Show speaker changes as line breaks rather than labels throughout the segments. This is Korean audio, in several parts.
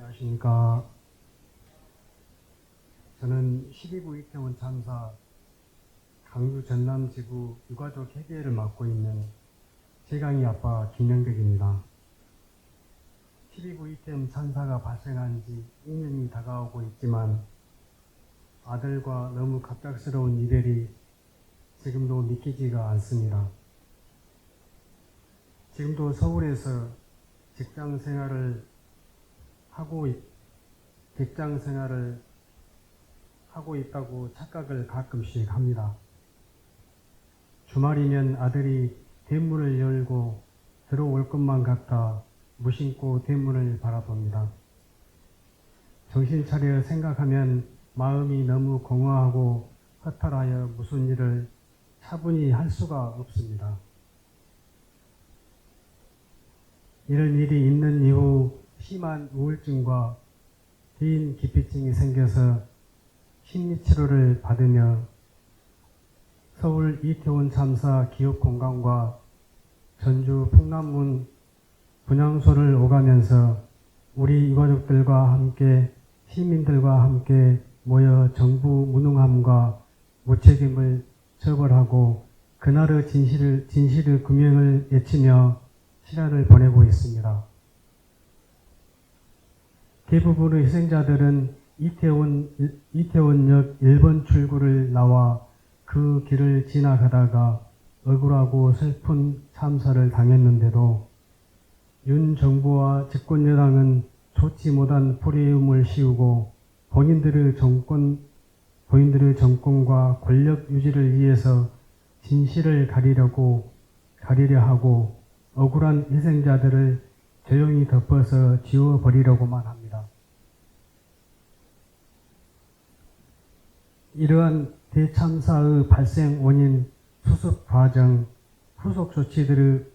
안녕하십니까. 저는 12구 이태원 참사 강주 전남지구 유가족 회계를 맡고 있는 최강희 아빠 김영덕입니다. 12구 이태원 참사가 발생한 지 2년이 다가오고 있지만 아들과 너무 갑작스러운 이별이 지금도 믿기지가 않습니다. 지금도 서울에서 직장 생활을 하고 있다고 착각을 가끔씩 합니다. 주말이면 아들이 대문을 열고 들어올 것만 같아 무심코 대문을 바라봅니다. 정신 차려 생각하면 마음이 너무 공허하고 허탈하여 무슨 일을 차분히 할 수가 없습니다. 이런 일이 있는 이후 심한 우울증과 대인 기피증이 생겨서 심리치료를 받으며 서울 이태원 참사 기억공간과 전주 풍남문 분향소를 오가면서 우리 유가족들과 함께 시민들과 함께 모여 정부 무능함과 무책임을 처벌하고 그날의 진실의 규명을 외치며 시간을 보내고 있습니다. 대부분의 희생자들은 이태원역 1번 출구를 나와 그 길을 지나가다가 억울하고 슬픈 참사를 당했는데도 윤 정부와 집권 여당은 좋지 못한 불이움을 씌우고 본인들의 정권과 권력 유지를 위해서 진실을 가리려 하고 억울한 희생자들을 조용히 덮어서 지워버리려고만 합니다. 이러한 대참사의 발생 원인, 수습 과정, 후속 조치들의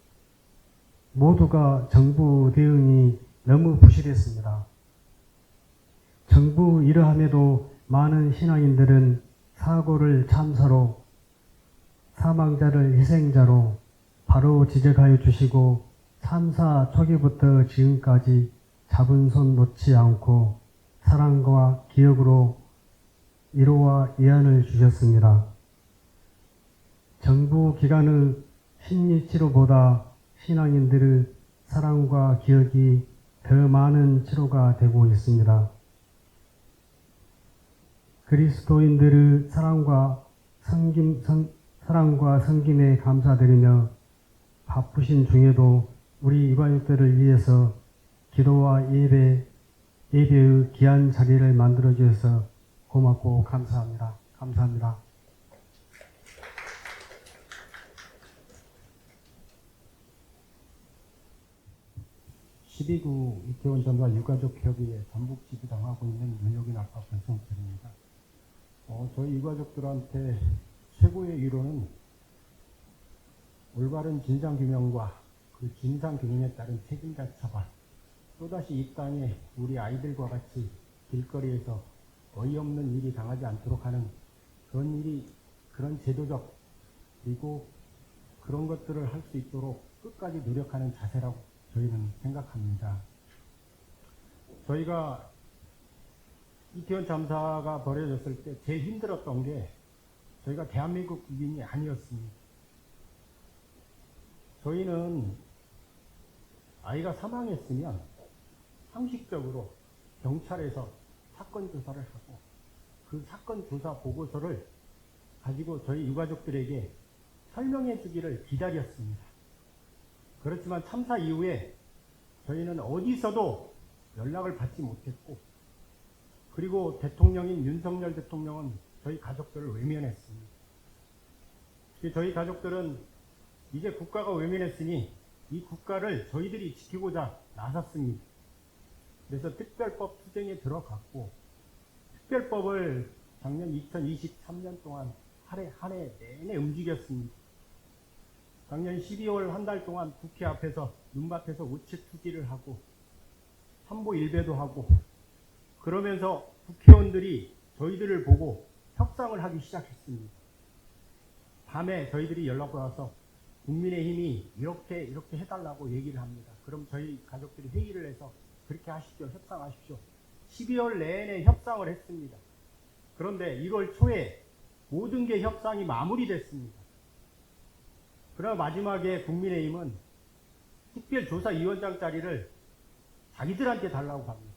모두가 정부 대응이 너무 부실했습니다. 정부 이러함에도 많은 신앙인들은 사고를 참사로, 사망자를 희생자로 바로 지적하여 주시고 참사 초기부터 지금까지 잡은 손 놓지 않고 사랑과 기억으로 위로와 위안을 주셨습니다. 정부 기관의 심리치료보다 신앙인들의 사랑과 기억이 더 많은 치료가 되고 있습니다. 그리스도인들의 사랑과 섬김에 감사드리며 바쁘신 중에도 우리 유가족들을 위해서 기도와 예배의 귀한 자리를 만들어 주셔서 고맙고 감사합니다. 감사합니다.
(12구) 이태원 참사 유가족 협의회 전북 지부장하고 있는 윤혁인 아빠 권성철입니다. 저희 유가족들한테 최고의 위로는 올바른 진상규명과 그 진상규명에 따른 책임자 처벌, 또다시 이 땅에 우리 아이들과 같이 길거리에서 어이없는 일이 당하지 않도록 하는 그런 제도적 그리고 그런 것들을 할 수 있도록 끝까지 노력하는 자세라고 저희는 생각합니다. 저희가 이태원 참사가 벌어졌을 때 제일 힘들었던 게 저희가 대한민국 국민이 아니었습니다. 저희는 아이가 사망했으면 상식적으로 경찰에서 사건 조사를 하고 그 사건 조사 보고서를 가지고 저희 유가족들에게 설명해 주기를 기다렸습니다. 그렇지만 참사 이후에 저희는 어디서도 연락을 받지 못했고, 그리고 대통령인 윤석열 대통령은 저희 가족들을 외면했습니다. 저희 가족들은 이제 국가가 외면했으니 이 국가를 저희들이 지키고자 나섰습니다. 그래서 특별법 투쟁에 들어갔고, 특별법을 작년 2023년 동안 한 해 내내 움직였습니다. 작년 12월 한 달 동안 국회 앞에서 눈밭에서 우측 투기를 하고 삼보 일배도 하고, 그러면서 국회의원들이 저희들을 보고 협상을 하기 시작했습니다. 밤에 저희들이 연락을 와서 국민의힘이 이렇게 해달라고 얘기를 합니다. 그럼 저희 가족들이 회의를 해서 그렇게 하십시오. 협상하십시오. 12월 내내 협상을 했습니다. 그런데 1월 초에 모든 게 협상이 마무리됐습니다. 그러나 마지막에 국민의힘은 특별조사위원장 자리를 자기들한테 달라고 합니다.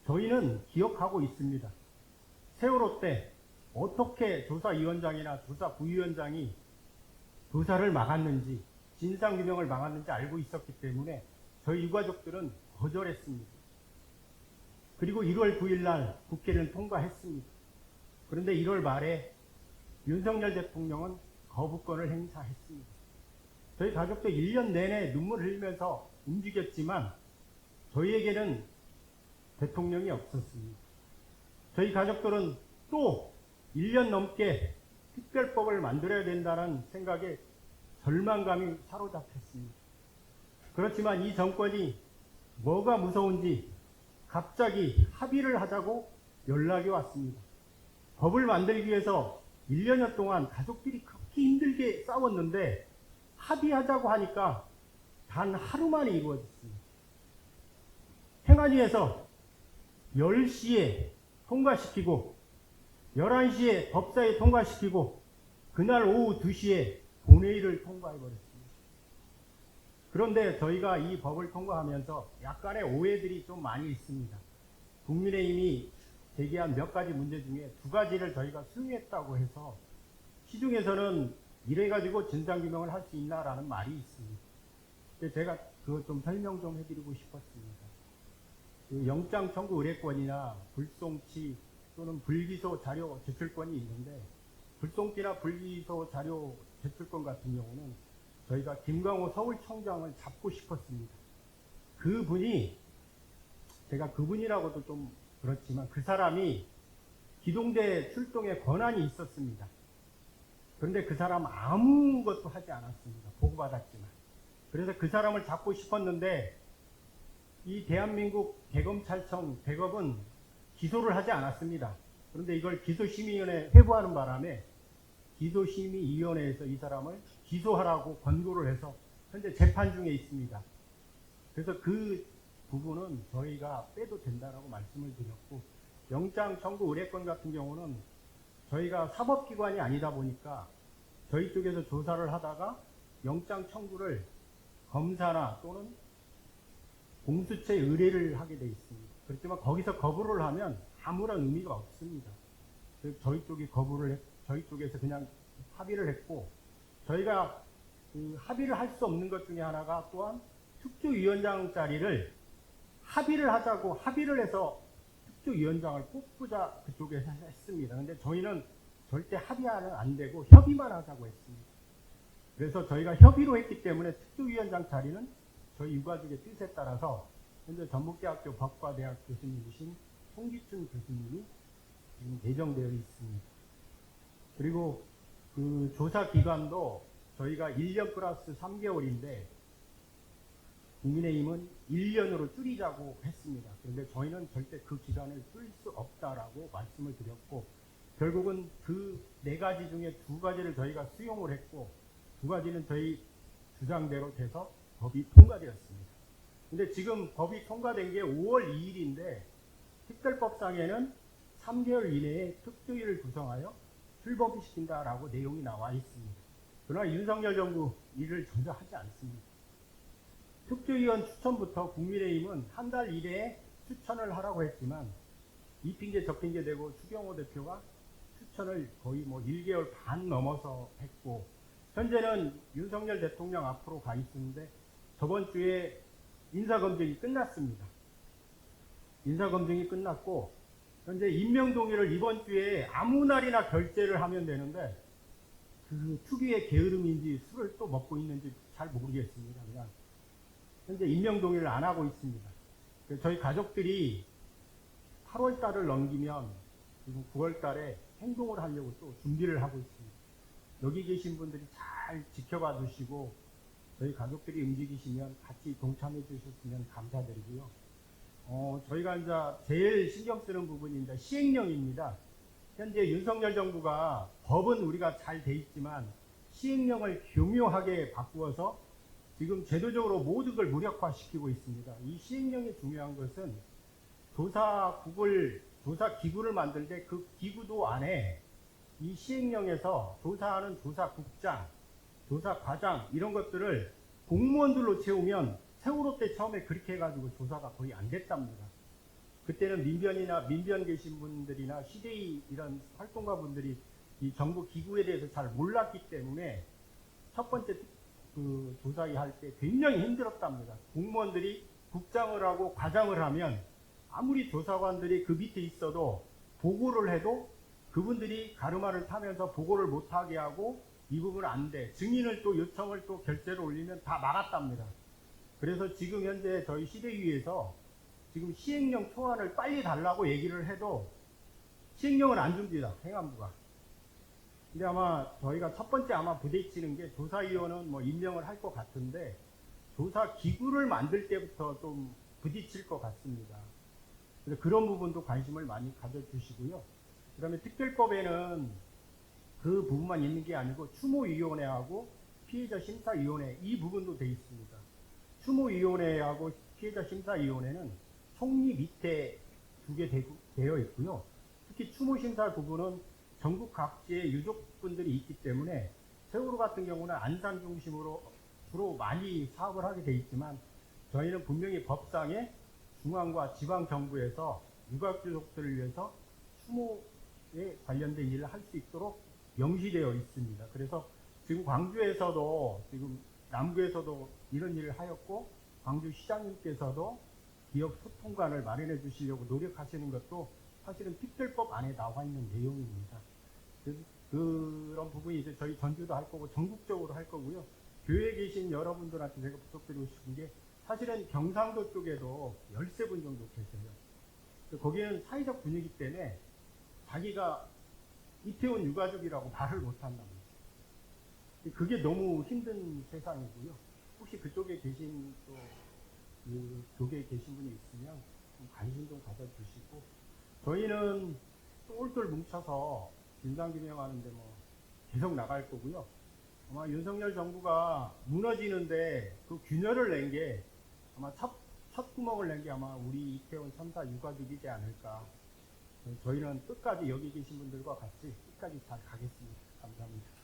저희는 기억하고 있습니다. 세월호 때 어떻게 조사위원장이나 조사부위원장이 조사를 막았는지, 진상규명을 막았는지 알고 있었기 때문에 저희 유가족들은 거절했습니다. 그리고 1월 9일 날 국회를 통과했습니다. 그런데 1월 말에 윤석열 대통령은 거부권을 행사했습니다. 저희 가족도 1년 내내 눈물 흘리면서 움직였지만 저희에게는 대통령이 없었습니다. 저희 가족들은 또 1년 넘게 특별법을 만들어야 된다는 생각에 절망감이 사로잡혔습니다. 그렇지만 이 정권이 뭐가 무서운지 갑자기 합의를 하자고 연락이 왔습니다. 법을 만들기 위해서 1년여 동안 가족들이 그렇게 힘들게 싸웠는데 합의하자고 하니까 단 하루 만에 이루어졌습니다. 행안위에서 10시에 통과시키고 11시에 법사에 통과시키고 그날 오후 2시에 본회의를 통과해버렸습니다. 그런데 저희가 이 법을 통과하면서 약간의 오해들이 좀 많이 있습니다. 국민의힘이 제기한 몇 가지 문제 중에 2가지를 저희가 수용했다고 해서 시중에서는 이래가지고 진상규명을 할 수 있나라는 말이 있습니다. 제가 그거 좀 설명 좀 해드리고 싶었습니다. 그 영장 청구 의뢰권이나 불송치 또는 불기소 자료 제출권이 있는데 불송치나 불기소 자료 제출권 같은 경우는 저희가 김광호 서울청장을 잡고 싶었습니다. 그분이 제가 그분이라고도 좀 그렇지만 그 사람이 기동대 출동에 권한이 있었습니다. 그런데 그 사람 아무것도 하지 않았습니다. 보고받았지만. 그래서 그 사람을 잡고 싶었는데 이 대한민국 대검찰청 대검은 기소를 하지 않았습니다. 그런데 이걸 기소심의위원회에 회부하는 바람에 기소심의위원회에서 이 사람을 기소하라고 권고를 해서 현재 재판 중에 있습니다. 그래서 그 부분은 저희가 빼도 된다라고 말씀을 드렸고, 영장 청구 의뢰권 같은 경우는 저희가 사법기관이 아니다 보니까 저희 쪽에서 조사를 하다가 영장 청구를 검사나 또는 공수처에 의뢰를 하게 돼 있습니다. 그렇지만 거기서 거부를 하면 아무런 의미가 없습니다. 그래서 저희 쪽이 저희 쪽에서 그냥 합의를 했고, 저희가 그 합의를 할 수 없는 것 중에 하나가 또한 특조위원장 자리를 합의를 하자고 합의를 해서 특조위원장을 뽑고자 그쪽에서 했습니다. 근데 저희는 절대 합의는 안 되고 협의만 하자고 했습니다. 그래서 저희가 협의로 했기 때문에 특조위원장 자리는 저희 유가족의 뜻에 따라서 현재 전북대학교 법과대학 교수님이신 송기춘 교수님이 지금 예정되어 있습니다. 그리고 그 조사 기간도 저희가 1년 플러스 3개월인데 국민의힘은 1년으로 줄이자고 했습니다. 그런데 저희는 절대 그 기간을 줄일 수 없다라고 말씀을 드렸고, 결국은 그 4가지 중에 2가지를 저희가 수용을 했고 2가지는 저희 주장대로 돼서 법이 통과되었습니다. 근데 지금 법이 통과된 게 5월 2일인데 특별법상에는 3개월 이내에 특조위를 구성하여 출범시킨다라고 내용이 나와 있습니다. 그러나 윤석열 정부 이를 전혀 하지 않습니다. 특조위원 추천부터 국민의힘은 한 달 이내에 추천을 하라고 했지만 이 핑계 저 핑계 대고 추경호 대표가 추천을 거의 1개월 반 넘어서 했고, 현재는 윤석열 대통령 앞으로 가 있는데 저번 주에 인사검증이 끝났습니다. 인사검증이 끝났고 현재 임명동의를 이번 주에 아무 날이나 결재를 하면 되는데 그 특유의 게으름인지 술을 또 먹고 있는지 잘 모르겠습니다. 그냥 현재 임명동의를 안 하고 있습니다. 저희 가족들이 8월 달을 넘기면 그리고 9월 달에 행동을 하려고 또 준비를 하고 있습니다. 여기 계신 분들이 잘 지켜봐 주시고 저희 가족들이 움직이시면 같이 동참해 주셨으면 감사드리고요. 저희가 이제 제일 신경 쓰는 부분이 이제 시행령입니다. 현재 윤석열 정부가 법은 우리가 잘 돼 있지만 시행령을 교묘하게 바꾸어서 지금 제도적으로 모든 걸 무력화시키고 있습니다. 이 시행령이 중요한 것은 조사 기구를 만들 때 그 기구도 안에 이 시행령에서 조사하는 조사국장, 조사과장 이런 것들을 공무원들로 채우면 세월호 때 처음에 그렇게 해가지고 조사가 거의 안 됐답니다. 그때는 민변 계신 분들이나 시대이 이런 활동가 분들이 이 정부 기구에 대해서 잘 몰랐기 때문에 첫 번째 그 조사위 할 때 굉장히 힘들었답니다. 공무원들이 국장을 하고 과장을 하면 아무리 조사관들이 그 밑에 있어도 보고를 해도 그분들이 가르마를 타면서 보고를 못하게 하고 이 부분은 안 돼. 증인을 또 요청을 또 결재를 올리면 다 막았답니다. 그래서 지금 현재 저희 시대위에서 지금 시행령 초안을 빨리 달라고 얘기를 해도 시행령을 안 줍니다. 행안부가. 근데 아마 저희가 첫 번째 아마 부딪히는 게 조사위원은 뭐 임명을 할 것 같은데 조사 기구를 만들 때부터 좀 부딪힐 것 같습니다. 그래서 그런 부분도 관심을 많이 가져주시고요. 그 다음에 특별법에는 그 부분만 있는 게 아니고 추모위원회하고 피해자심사위원회 이 부분도 돼 있습니다. 추모위원회하고 피해자심사위원회는 총리 밑에 두게 되어 있고요. 특히 추모심사 부분은 전국 각지에 유족분들이 있기 때문에 세월호 같은 경우는 안산 중심으로 주로 많이 사업을 하게 돼 있지만 저희는 분명히 법상에 중앙과 지방 정부에서 유가족들을 위해서 추모에 관련된 일을 할 수 있도록 명시되어 있습니다. 그래서 지금 광주에서도 지금 남구에서도 이런 일을 하였고 광주시장님께서도 기업 소통관을 마련해 주시려고 노력하시는 것도 사실은 특별법 안에 나와 있는 내용입니다. 그래서 그런 부분이 이제 저희 전주도 할 거고 전국적으로 할 거고요. 교회에 계신 여러분들한테 제가 부탁드리고 싶은 게 사실은 경상도 쪽에도 13분 정도 계세요. 거기는 사회적 분위기 때문에 자기가 이태원 유가족이라고 말을 못한답니다. 그게 너무 힘든 세상이고요. 혹시 그쪽에 계신 또 그 교계에 계신 분이 있으면 좀 관심 좀 가져주시고 저희는 똘똘 뭉쳐서 진상규명하는데 뭐 계속 나갈 거고요. 아마 윤석열 정부가 무너지는데 그 균열을 낸 게 아마 첫 구멍을 낸 게 아마 우리 이태원 3사 유가족이지 않을까. 저희는 끝까지 여기 계신 분들과 같이 끝까지 잘 가겠습니다. 감사합니다.